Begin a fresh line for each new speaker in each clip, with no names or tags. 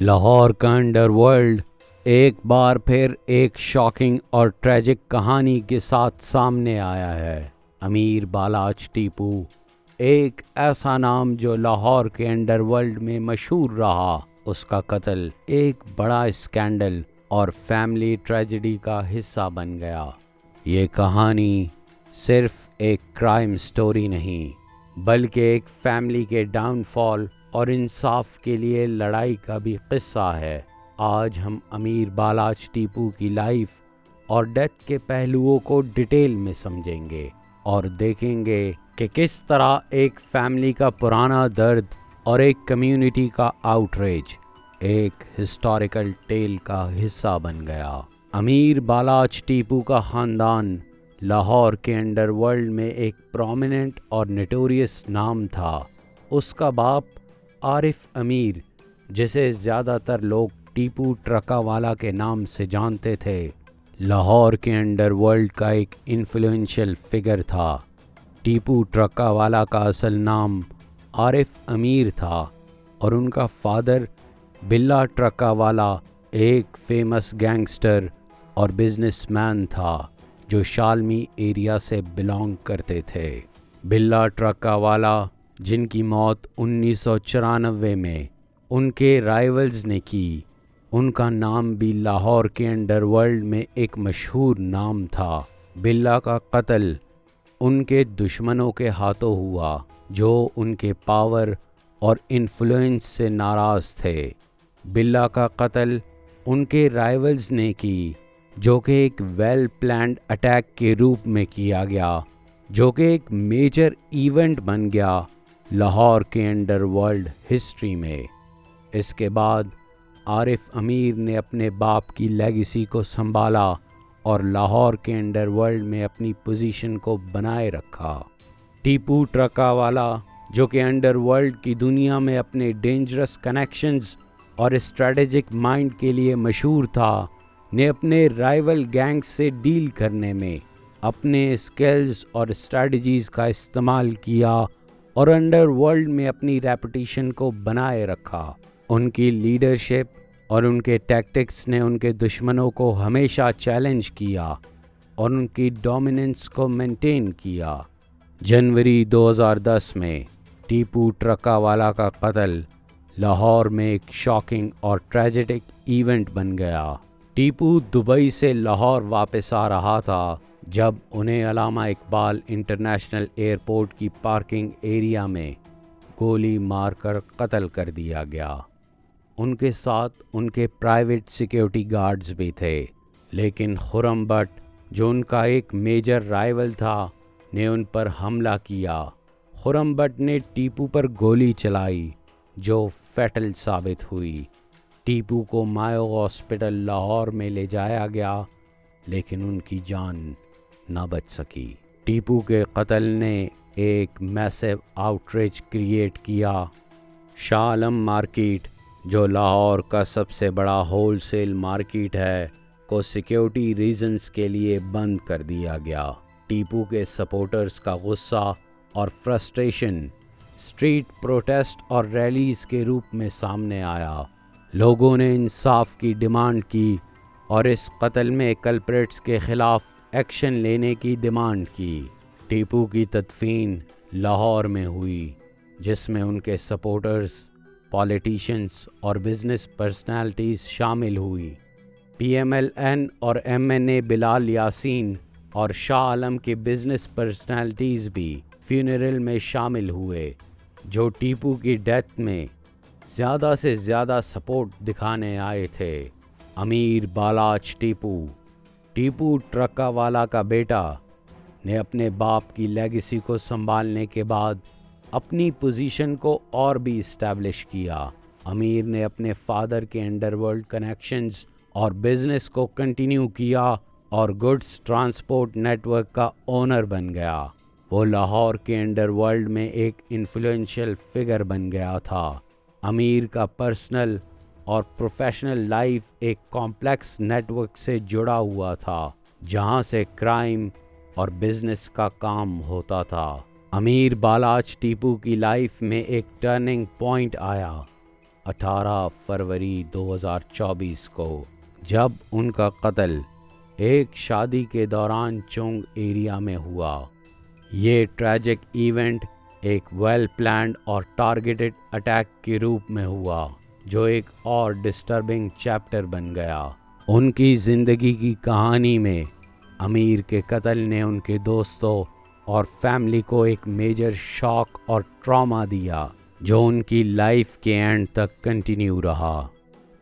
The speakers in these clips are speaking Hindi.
लाहौर का अंडरवर्ल्ड एक बार फिर एक शॉकिंग और ट्रैजिक कहानी के साथ सामने आया है। अमीर बालाच टीपू, एक ऐसा नाम जो लाहौर के अंडरवर्ल्ड में मशहूर रहा। उसका कत्ल एक बड़ा स्कैंडल और फैमिली ट्रेजेडी का हिस्सा बन गया। ये कहानी सिर्फ एक क्राइम स्टोरी नहीं, बल्कि एक फैमिली के डाउनफॉल और इंसाफ के लिए लड़ाई का भी किस्सा है। आज हम अमीर बालाच टीपू की लाइफ और डेथ के पहलुओं को डिटेल में समझेंगे और देखेंगे कि किस तरह एक फैमिली का पुराना दर्द और एक कम्युनिटी का आउटरीच एक हिस्टोरिकल टेल का हिस्सा बन गया। अमीर बालाच टीपू का ख़ानदान लाहौर के अंडरवर्ल्ड में एक प्रोमिनेंट और नोटोरियस नाम था। उसका बाप आरिफ अमीर, जिसे ज़्यादातर लोग टीपू ट्रकावाला के नाम से जानते थे, लाहौर के अंडरवर्ल्ड का एक इन्फ्लुएंशियल फिगर था। टीपू ट्रकावाला का असल नाम आरिफ अमीर था और उनका फादर बिल्ला ट्रकावाला एक फेमस गैंगस्टर और बिजनेसमैन था जो शालमी एरिया से बिलोंग करते थे। बिल्ला ट्रकावाला, जिनकी मौत 1994 में उनके राइवल्स ने की, उनका नाम भी लाहौर के अंडरवर्ल्ड में एक मशहूर नाम था। बिल्ला का कत्ल उनके दुश्मनों के हाथों हुआ जो उनके पावर और इन्फ्लुएंस से नाराज़ थे। बिल्ला का कत्ल उनके राइवल्स ने की, जो कि एक वेल प्लान्ड अटैक के रूप में किया गया, जो कि एक मेजर इवेंट बन गया लाहौर के अंडरवर्ल्ड हिस्ट्री में। इसके बाद आरिफ अमीर ने अपने बाप की लेगेसी को संभाला और लाहौर के अंडरवर्ल्ड में अपनी पोजीशन को बनाए रखा। टीपू ट्रकावाला, जो कि अंडरवर्ल्ड की दुनिया में अपने डेंजरस कनेक्शंस और स्ट्रेटेजिक माइंड के लिए मशहूर था, ने अपने राइवल गैंग्स से डील करने में अपने स्किल्स और स्ट्रेटजीज़ का इस्तेमाल किया और अंडरवर्ल्ड में अपनी रेपुटेशन को बनाए रखा। उनकी लीडरशिप और उनके टैक्टिक्स ने उनके दुश्मनों को हमेशा चैलेंज किया और उनकी डोमिनेंस को मेंटेन किया। जनवरी 2010 में टीपू ट्रकावाला का कत्ल लाहौर में एक शॉकिंग और ट्रेजिक इवेंट बन गया। टीपू दुबई से लाहौर वापस आ रहा था जब उन्हें अलामा इकबाल इंटरनेशनल एयरपोर्ट की पार्किंग एरिया में गोली मारकर कत्ल कर दिया गया। उनके साथ उनके प्राइवेट सिक्योरिटी गार्ड्स भी थे, लेकिन खुर्रम भट्ट, जो उनका एक मेजर राइवल था, ने उन पर हमला किया। खुर्रम भट्ट ने टीपू पर गोली चलाई जो फैटल साबित हुई। टीपू को मायो हॉस्पिटल लाहौर में ले जाया गया, लेकिन उनकी जान न बच सकी। टीपू के कत्ल ने एक मैसिव आउटरीच क्रिएट किया। शाह आलम मार्केट, जो लाहौर का सबसे बड़ा होलसेल मार्केट है, को सिक्योरिटी रीजंस के लिए बंद कर दिया गया। टीपू के सपोर्टर्स का गुस्सा और फ्रस्ट्रेशन स्ट्रीट प्रोटेस्ट और रैलीज के रूप में सामने आया। लोगों ने इंसाफ की डिमांड की और इस कत्ल में कल्प्रिट्स के खिलाफ एक्शन लेने की डिमांड की। टीपू की तदफीन लाहौर में हुई, जिसमें उनके सपोर्टर्स, पॉलिटिशियंस और बिजनेस पर्सनालिटीज़ शामिल हुई। पीएमएलएन और एमएनए बिलाल यासीन और शाह आलम के बिजनेस पर्सनालिटीज़ भी फ्यूनरल में शामिल हुए, जो टीपू की डेथ में ज़्यादा से ज़्यादा सपोर्ट दिखाने आए थे। अमीर बालाच टीपू ट्रकावाला का बेटा, ने अपने बाप की लेगेसी को संभालने के बाद अपनी पोजीशन को और भी इस्टेब्लिश किया। अमीर ने अपने फादर के अंडरवर्ल्ड कनेक्शंस और बिजनेस को कंटिन्यू किया और गुड्स ट्रांसपोर्ट नेटवर्क का ओनर बन गया। वो लाहौर के अंडरवर्ल्ड में एक इन्फ्लुएंशियल फिगर बन गया था। अमीर का पर्सनल और प्रोफेशनल लाइफ एक कॉम्प्लेक्स नेटवर्क से जुड़ा हुआ था, जहां से क्राइम और बिजनेस का काम होता था। अमीर बालाच टीपू की लाइफ में एक टर्निंग पॉइंट आया। 18 फरवरी 2024 को, जब उनका कत्ल एक शादी के दौरान चोंग एरिया में हुआ। ये ट्रैजिक इवेंट एक वेल प्लान्ड और टारगेटेड अटैक के रूप में हुआ, जो एक और डिस्टर्बिंग चैप्टर बन गया उनकी ज़िंदगी की कहानी में। आमिर के कत्ल ने उनके दोस्तों और फैमिली को एक मेजर शॉक और ट्रॉमा दिया, जो उनकी लाइफ के एंड तक कंटिन्यू रहा।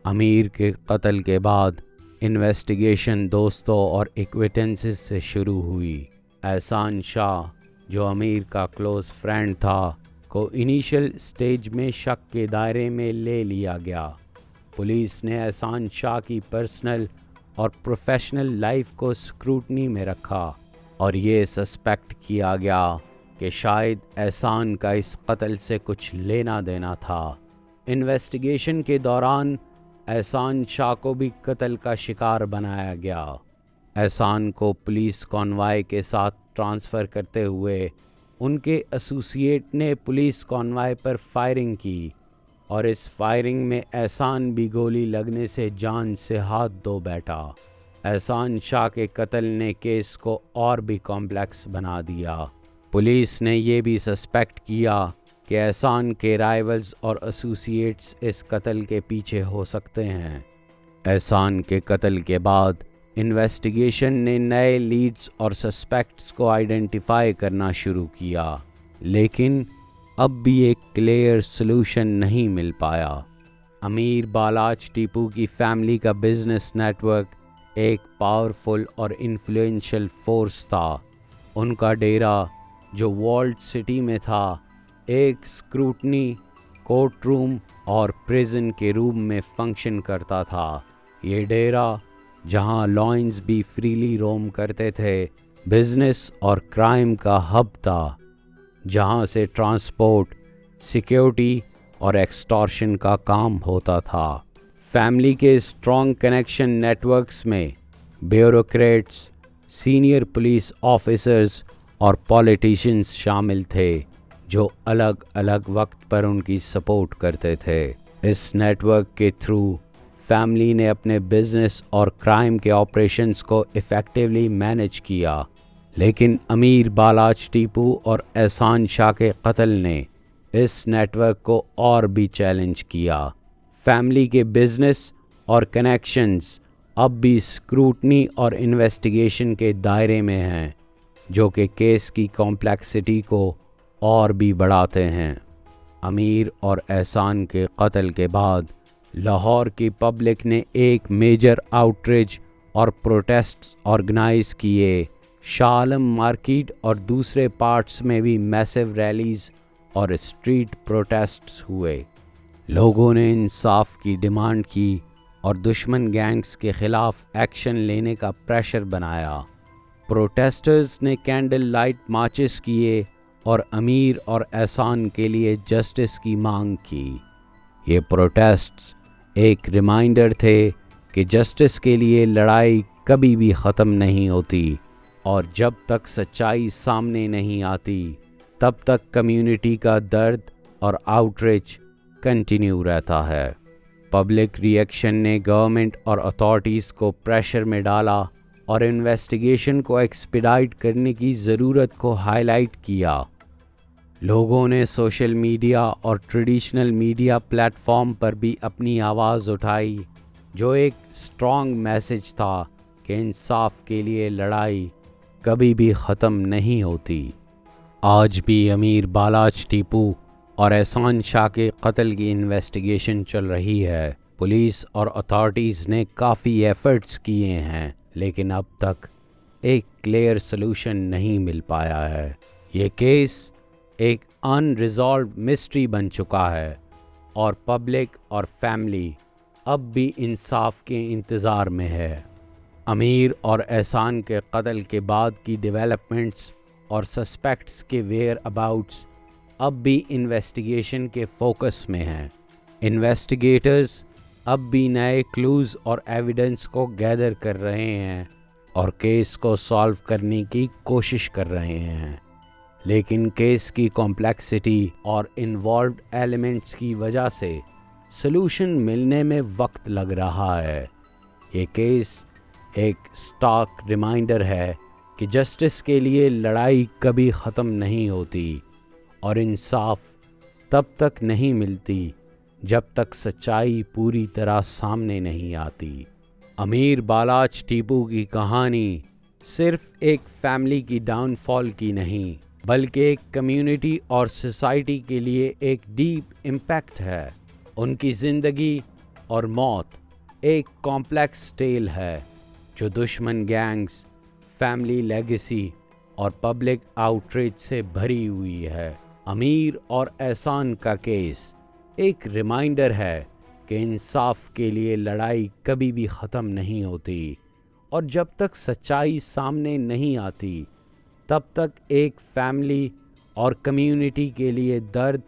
आमिर के कत्ल के बाद इन्वेस्टिगेशन दोस्तों और एक्विटेंसेस से शुरू हुई। एहसान शाह, जो आमिर का क्लोज फ्रेंड था, को इनिशियल स्टेज में शक के दायरे में ले लिया गया। पुलिस ने एहसान शाह की पर्सनल और प्रोफेशनल लाइफ को स्क्रूटनी में रखा और ये सस्पेक्ट किया गया कि शायद एहसान का इस कत्ल से कुछ लेना देना था। इन्वेस्टिगेशन के दौरान एहसान शाह को भी कत्ल का शिकार बनाया गया। एहसान को पुलिस कॉन्वॉय के साथ ट्रांसफ़र करते हुए उनके एसोसिएट ने पुलिस कॉन्वॉय पर फायरिंग की और इस फायरिंग में एहसान भी गोली लगने से जान से हाथ धो बैठा। एहसान शाह के कत्ल ने केस को और भी कॉम्प्लेक्स बना दिया। पुलिस ने ये भी सस्पेक्ट किया कि एहसान के राइवल्स और एसोसिएट्स इस कत्ल के पीछे हो सकते हैं। एहसान के कत्ल के बाद इन्वेस्टिगेशन ने नए लीड्स और सस्पेक्ट्स को आइडेंटिफाई करना शुरू किया, लेकिन अब भी एक क्लियर सॉल्यूशन नहीं मिल पाया। आमिर बालाच टीपू की फैमिली का बिजनेस नेटवर्क एक पावरफुल और इन्फ्लुएंशियल फोर्स था। उनका डेरा, जो वॉल्ड सिटी में था, एक स्क्रूटनी, कोर्ट रूम और प्रिजन के रूम में फंक्शन करता था। ये डेरा, जहां लॉयंस भी फ्रीली रोम करते थे, बिजनेस और क्राइम का हब था, जहां से ट्रांसपोर्ट, सिक्योरिटी और एक्सटॉर्शन का काम होता था। फैमिली के स्ट्रॉन्ग कनेक्शन नेटवर्क्स में ब्यूरोक्रेट्स, सीनियर पुलिस ऑफिसर्स और पॉलिटिशियंस शामिल थे, जो अलग अलग वक्त पर उनकी सपोर्ट करते थे। इस नेटवर्क के थ्रू फैमिली ने अपने बिजनेस और क्राइम के ऑपरेशंस को इफ़ेक्टिवली मैनेज किया, लेकिन आमिर बालाच टीपू और एहसान शाह के कत्ल ने इस नेटवर्क को और भी चैलेंज किया। फैमिली के बिजनेस और कनेक्शंस अब भी स्क्रूटनी और इन्वेस्टिगेशन के दायरे में हैं, जो कि केस की कॉम्प्लेक्सिटी को और भी बढ़ाते हैं। आमिर और एहसान के कत्ल के बाद लाहौर की पब्लिक ने एक मेजर आउटरीच और प्रोटेस्ट्स ऑर्गेनाइज किए। शाह आलम मार्केट और दूसरे पार्ट्स में भी मैसिव रैलीज और स्ट्रीट प्रोटेस्ट्स हुए। लोगों ने इंसाफ की डिमांड की और दुश्मन गैंग्स के खिलाफ एक्शन लेने का प्रेशर बनाया। प्रोटेस्टर्स ने कैंडल लाइट मार्चेस किए और आमिर और एहसान के लिए जस्टिस की मांग की। ये प्रोटेस्ट्स एक रिमाइंडर थे कि जस्टिस के लिए लड़ाई कभी भी ख़त्म नहीं होती और जब तक सच्चाई सामने नहीं आती, तब तक कम्युनिटी का दर्द और आउटरीच कंटिन्यू रहता है। पब्लिक रिएक्शन ने गवर्नमेंट और अथॉरिटीज़ को प्रेशर में डाला और इन्वेस्टिगेशन को एक्सपीडाइट करने की ज़रूरत को हाईलाइट किया। लोगों ने सोशल मीडिया और ट्रेडिशनल मीडिया प्लेटफॉर्म पर भी अपनी आवाज़ उठाई, जो एक स्ट्रॉन्ग मैसेज था कि इंसाफ के लिए लड़ाई कभी भी ख़त्म नहीं होती। आज भी आमिर बालाच टीपू और एहसान शाह के कत्ल की इन्वेस्टिगेशन चल रही है। पुलिस और अथॉरिटीज़ ने काफ़ी एफ़र्ट्स किए हैं, लेकिन अब तक एक क्लियर सलूशन नहीं मिल पाया है। ये केस एक अनरिजॉल्व मिस्ट्री बन चुका है और पब्लिक और फैमिली अब भी इंसाफ के इंतज़ार में है। आमिर और एहसान के कत्ल के बाद की डेवलपमेंट्स और सस्पेक्ट्स के वेयर अबाउट्स अब भी इन्वेस्टिगेशन के फोकस में हैं। इन्वेस्टिगेटर्स अब भी नए क्लूज़ और एविडेंस को गैदर कर रहे हैं और केस को सॉल्व करने की कोशिश कर रहे हैं, लेकिन केस की कॉम्प्लेक्सिटी और इन्वॉल्व्ड एलिमेंट्स की वजह से सलूशन मिलने में वक्त लग रहा है। ये केस एक स्टार्क रिमाइंडर है कि जस्टिस के लिए लड़ाई कभी ख़त्म नहीं होती और इंसाफ तब तक नहीं मिलती जब तक सच्चाई पूरी तरह सामने नहीं आती। अमीर बालाच टीपू की कहानी सिर्फ एक फैमिली की डाउनफॉल की नहीं, बल्कि एक कम्युनिटी और सोसाइटी के लिए एक डीप इम्पैक्ट है। उनकी ज़िंदगी और मौत एक कॉम्प्लेक्स टेल है जो दुश्मन गैंग्स, फैमिली लेगेसी और पब्लिक आउटरीच से भरी हुई है। अमीर और एहसान का केस एक रिमाइंडर है कि इंसाफ के लिए लड़ाई कभी भी ख़त्म नहीं होती और जब तक सच्चाई सामने नहीं आती तब तक एक फैमिली और कम्युनिटी के लिए दर्द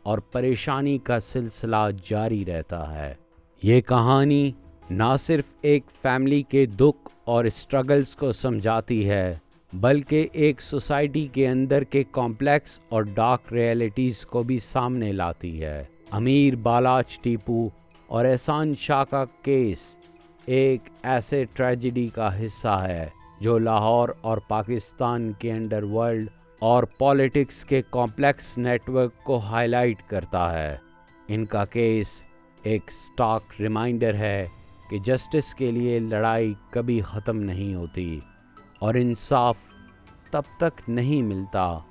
और परेशानी का सिलसिला जारी रहता है। ये कहानी ना सिर्फ एक फैमिली के दुख और स्ट्रगल्स को समझाती है, बल्कि एक सोसाइटी के अंदर के कॉम्प्लेक्स और डार्क रियलिटीज़ को भी सामने लाती है। अमीर बालाच टीपू और एहसान शाह का केस एक ऐसे ट्रेजेडी का हिस्सा है जो लाहौर और पाकिस्तान के अंडरवर्ल्ड और पॉलिटिक्स के कॉम्प्लेक्स नेटवर्क को हाईलाइट करता है। इनका केस एक स्टार्क रिमाइंडर है कि जस्टिस के लिए लड़ाई कभी ख़त्म नहीं होती और इंसाफ तब तक नहीं मिलता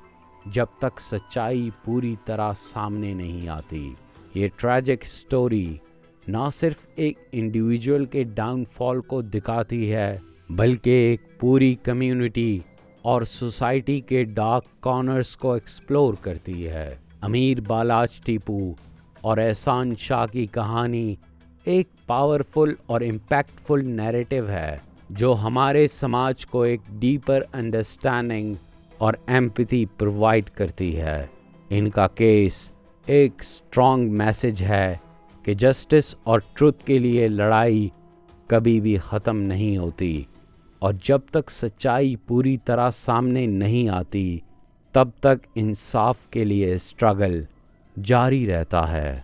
जब तक सच्चाई पूरी तरह सामने नहीं आती। ये ट्रैजिक स्टोरी ना सिर्फ एक इंडिविजुअल के डाउनफॉल को दिखाती है, बल्कि एक पूरी कम्युनिटी और सोसाइटी के डार्क कॉर्नर्स को एक्सप्लोर करती है। अमीर बालाच टीपू और एहसान शाह की कहानी एक पावरफुल और इम्पैक्टफुल नैरेटिव है जो हमारे समाज को एक डीपर अंडरस्टैंडिंग और एम्पैथी प्रोवाइड करती है। इनका केस एक स्ट्रॉन्ग मैसेज है कि जस्टिस और ट्रुथ के लिए लड़ाई कभी भी ख़त्म नहीं होती और जब तक सच्चाई पूरी तरह सामने नहीं आती तब तक इंसाफ के लिए स्ट्रगल जारी रहता है।